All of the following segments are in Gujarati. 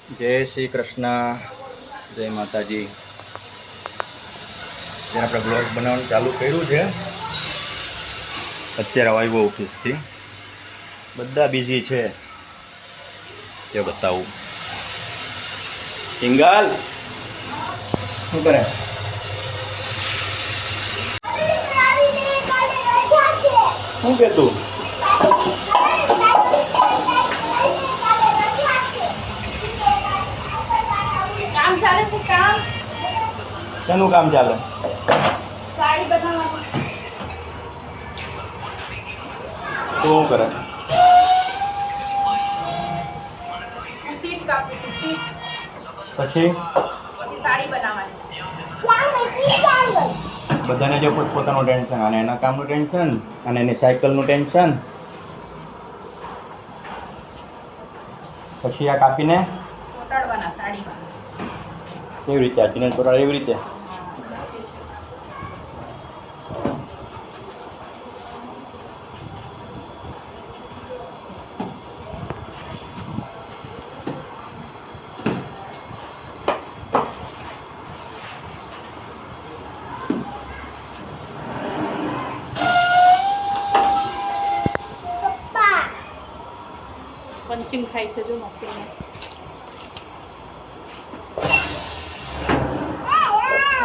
જય શ્રી કૃષ્ણ, જય માતાજી. આપણે બ્લોગ બનાવવાનું ચાલુ કર્યું છે. અત્યારે આવ્યો ઓફિસથી, બધા બિઝી છે. તે બતાવું. હિંગલ શું કરે? શું કે તું? કામ ચાલે છે. કામ શેનું કામ ચાલે? સાડી બનાવવાનું. તું શું કરે? સીટ કાપું છું. સીટ પછી પછી સાડી બનાવવાની. બધાને જો પોતાનું ટેન્શન, અને એના કામનું ટેન્શન, અને એની સાયકલનું ટેન્શન. પછી આ કાપીને ચોટાડવાના સાડીમાં. કેવી રીતે? આ ચીને ચોટાડે એવી રીતે? પંચિંગ થાય છે જો મશીન.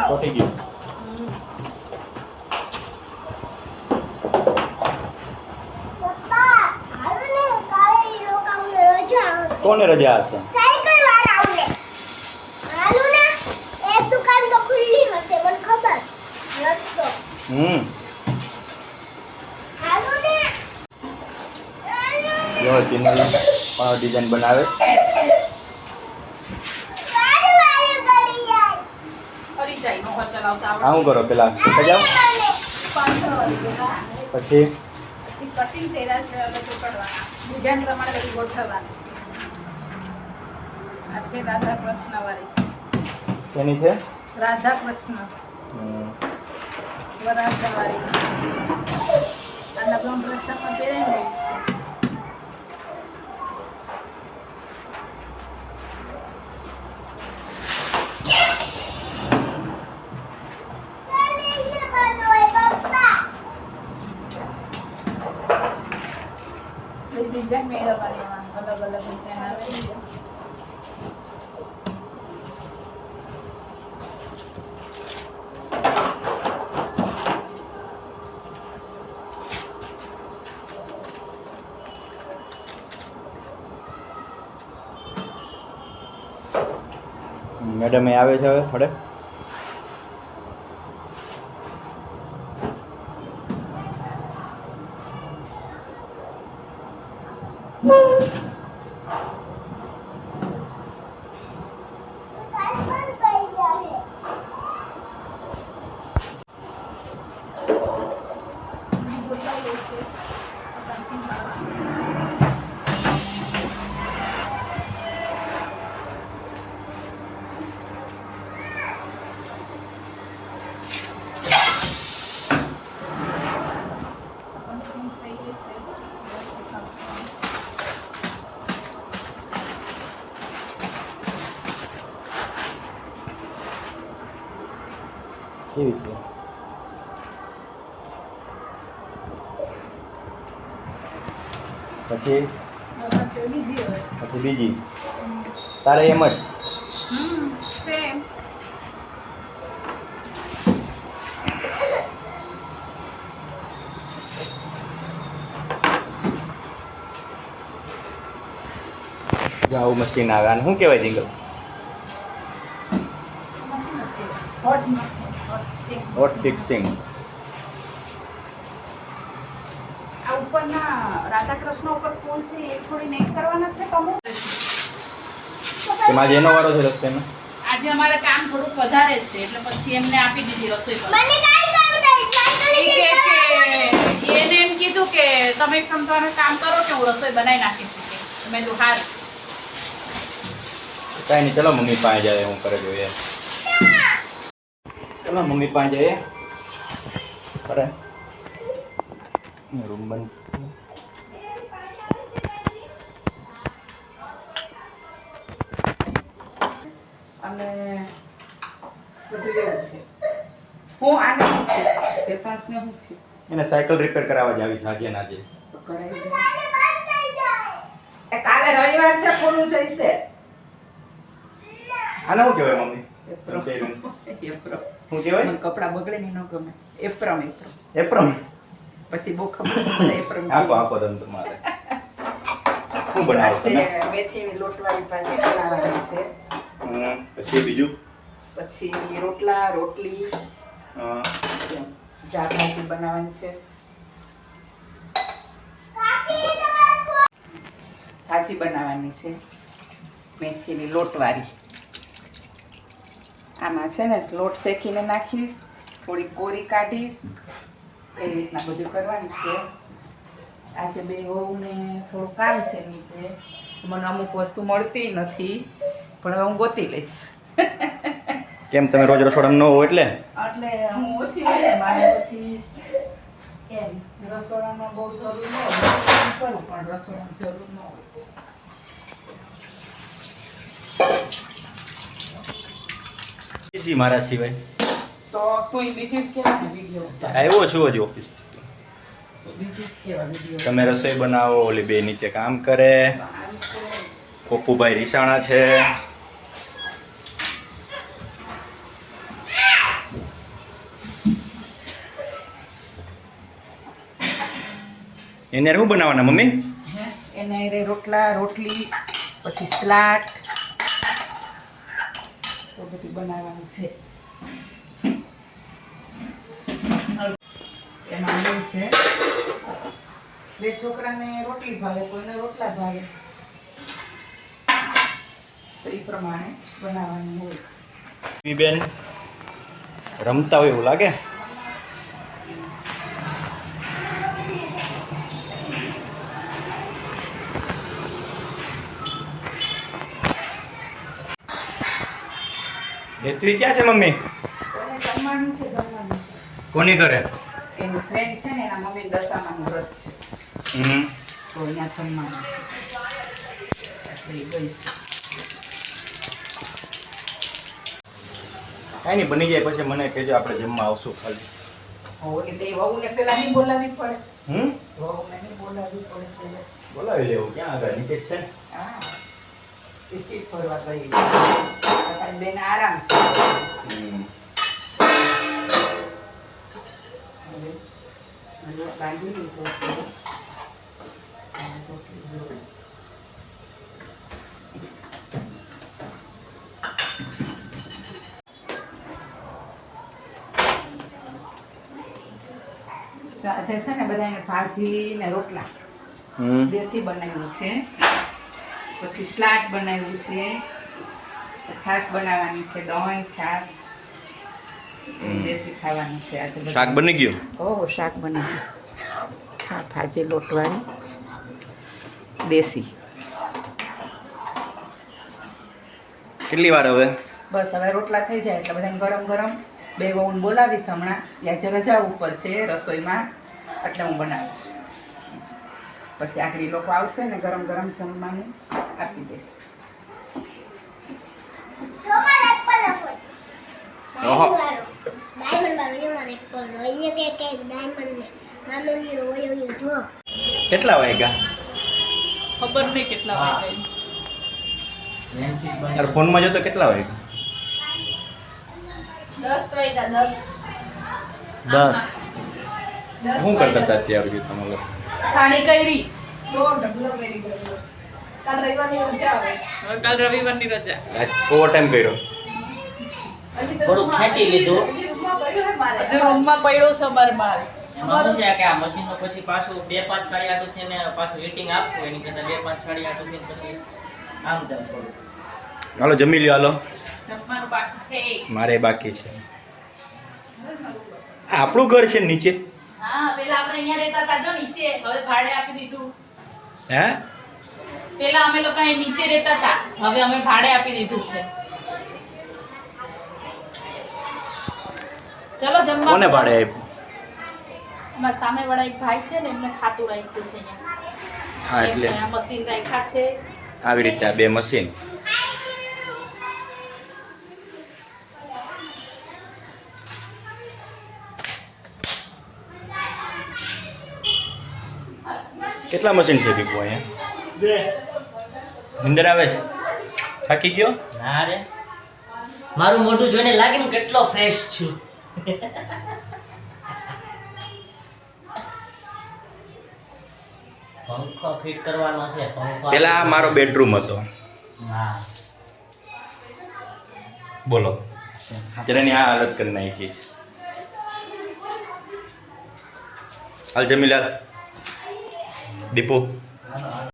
ચોટી ગયું. કોને રજા હશે? જો ચીનલ પણ ડિઝાઇન બનાવે. ફરી જાય નોકર ચલાવતા આ શું કરો? પેલા સજાવ. પછી પછી કટિંગ થયેલા છે એટલે ચોટાડવાના. ડિઝાઇન પ્રમાણે બધું ગોઠવવાનું. આ છે રાધા કૃષ્ણ વાળી. એની છે રાધા કૃષ્ણ વરાજા વાળી. આ લગ્ન પ્રસંગમાં પહેરે ને. ડિઝાઇન મેળવવાની અલગ અલગ ડિઝાઇન આવે. મેડમ એ આવે છે હવે થોડે. કેવી છે? પછી બીજી તારે એમ જ સેમ. આવું મશીન આવે. અને શું કહેવાય jingle? Hot machine. Hot fixing. આ ઉપરના રાધા કૃષ્ણ ઉપર ફૂલ છે એ થોડી નેક કરવાના છે કમો. એમાં જેનો વારો છે રસ્તેમાં. આજે અમારે કામ થોડુંક વધારે છે એટલે પછી એમને આપી દીધી રસોઈ પર. એને એમ કીધું કે તમે તમારું કામ કરો કે હું રસોઈ બનાવી નાખીશ. મેં તો હાર. કાંઈ નહીં, ચલો મમ્મી પાસે જાય. હું કરે જોઈએ. ચલો મમ્મી પાસે જઈએ. કરે રૂમ બંધ. અને બધું એવું છે. હું આને શું થયું? તે પાંચને શું થયું? એને સાયકલ રિપેર કરાવવા જ આવી છે આજે ને આજે. તો કરાવી દે. એ કાલે રવિવાર છે, ખોલું જઈશે. આને શું કહેવાય મમ્મી? એપ્રમ. એપ્રમ. શું કહેવાય? મને કપડાં બગડે ને ન ગમે. એપ્રમ. એપ્રમ. પછી બહુ ખબર પડે એપ્રમ. આપો તમે તમારે. શું બનાવો તમે? મેથીની લોટવાળી ભાજી બનાવવાની છે. પછી બીજું? પછી રોટલા, રોટલી, હા. જા ભાજી બનાવવાની છે. ભાજી બનાવવાની છે મેથીની લોટવાળી. આમાં છે ને લોટ શેકીને નાખીશ, થોડી કોરી કાઢીશ, એવી રીતના બધું કરવાનું છે. આજે બે વહુને થોડું કામ છે નીચે, મને અમુક વસ્તુ મળતી નથી, પણ હવે હું ગોતી લઈશ. કેમ તમે રોજ રસોડામાં ન હો એટલે? એટલે હું ઓછી હોય ને મારે પછી એમ રસોડામાં બહુ જરૂર ન હોય કરું, પણ રસોડામાં જરૂર ન હોય. બીજી મારા સિવાય તો તું બીજી જ કેવા વિડીયો આવ્યો છું હજી ઓફિસ. બીજી જ કેવા વિડીયો તમે રસોઈ બનાવો, ઓલી બે નીચે કામ કરે, પપ્પુભાઈ રીસાણા છે. એને શું બનાવવાના મમ્મી? એના હારે રોટલા, રોટલી, પછી સલાડ તો બધું બનાવવાનું છે. એમાં એવું છે, બે છોકરાને રોટલી ભાવે, કોઈને રોટલા ભાવે, તો એ પ્રમાણે બનાવવાનું હોય. બેન રમતા હોય એવું લાગે. હેતવી ક્યાં છે મમ્મી? કોને જમવાનું છે, જમવાનું છે. કોની ઘરે? એનું ફ્રેન્ડ છે ને, એના મમ્મી દશામાનું વ્રત છે, તો અહીંયા જમવાનું છે, એટલે એ ગઈ છે. કાંઈ નહીં, બની જાય પછી મને કહેજો, આપણે જમવા આવશું ખાલી. ઓલી બે વહુને પેલા નહીં બોલાવવી પડે, હમ વહુને નહીં બોલાવવી પડે પેલા. બોલાવી લેવું. ક્યાં આગળ નીચે જ છે ને? હા, એ સીટ ફરવા ગઈ. પાછા બેન આરામ છે. હવે બાંધી લીધો છે. આજે છે ને બધાને ભાજી ને રોટલા દેશી બનાવ્યું છે, પછી સલાડ બનાવ્યું છે, છાશ બનાવવાની છે, દહીં છાશ દેશી ખાવાનું છે આજે. શાક બની ગયું? ઓહો, શાક બની ગયું. શાક ભાજી લોટવાળી દેશી. કેટલી વાર હવે? બસ હવે રોટલા થઈ જાય એટલે બધાને ગરમ ગરમ બે વહુને બોલાવીશ હમણાં. આજે રજા ઉપર છે રસોઈમાં, એટલે હું બનાવીશ. પછી આગળ લોકો આવશે ને ગરમ ગરમ જમવાનું આપી દઈશ. ઓહો. કેટલા વાગ્યા? ખબર નહીં કેટલા વાગે. તારા ફોનમાં જો તો કેટલા વાગ્યા? 10 વાગ્યા. 10. શું કરતા હતા અત્યાર સુધી તમે લોકો? સાડી કરી. કાલ રવિવારની રજા. આજ ઓવર ટાઈમ કર્યો. થોડુંક ખેંચી લીધું. હજુ રૂમમાં પડ્યો છે અમારે માલ. એમાં શું છે કે આ મશીનનો પછી પાછું 2-5 સાડી આટું થઈને પાછું હીટિંગ આપવું, એની કરતાં 2-5 સાડી આટું થઈને પછી આમ તેમ થોડું. હાલો જમી લ્યો. હાલો, જમવાનું બાકી છે. મારે બાકી છે. આ આપણું ઘર છે નીચે? હા, પેલા આપણે અહીંયા રહેતા હતા જો નીચે, હવે ભાડે આપી દીધું. હે? પેલા અમે લોકો અહીં નીચે રહેતા હતા, હવે અમે ભાડે આપી દીધું છે. ચલો જમવા. કોને ભાડે આપ્યું? અમારા સામે વાળા એક ભાઈ છે ને, એમને ખાતું રાખ્યું છે અહીંયા. હા, એટલે એમને આ મશીન રાખ્યા છે. આવી રીતે આ બે મશીન. કેટલા મશીન છે દીપુ અહીંયા? 2. અંદર આવે છે? થાકી ગયો? ના રે, મારું મોઢું જોઈને લાગે હું કેટલો ફ્રેશ છું. પંખો ફિટ કરવાનો છે. પંખો પેલા આ મારો બેડરૂમ હતો. હા, બોલો જરાની આ હાલત કરી નાખી. હાલ જમીલાલ દીપુ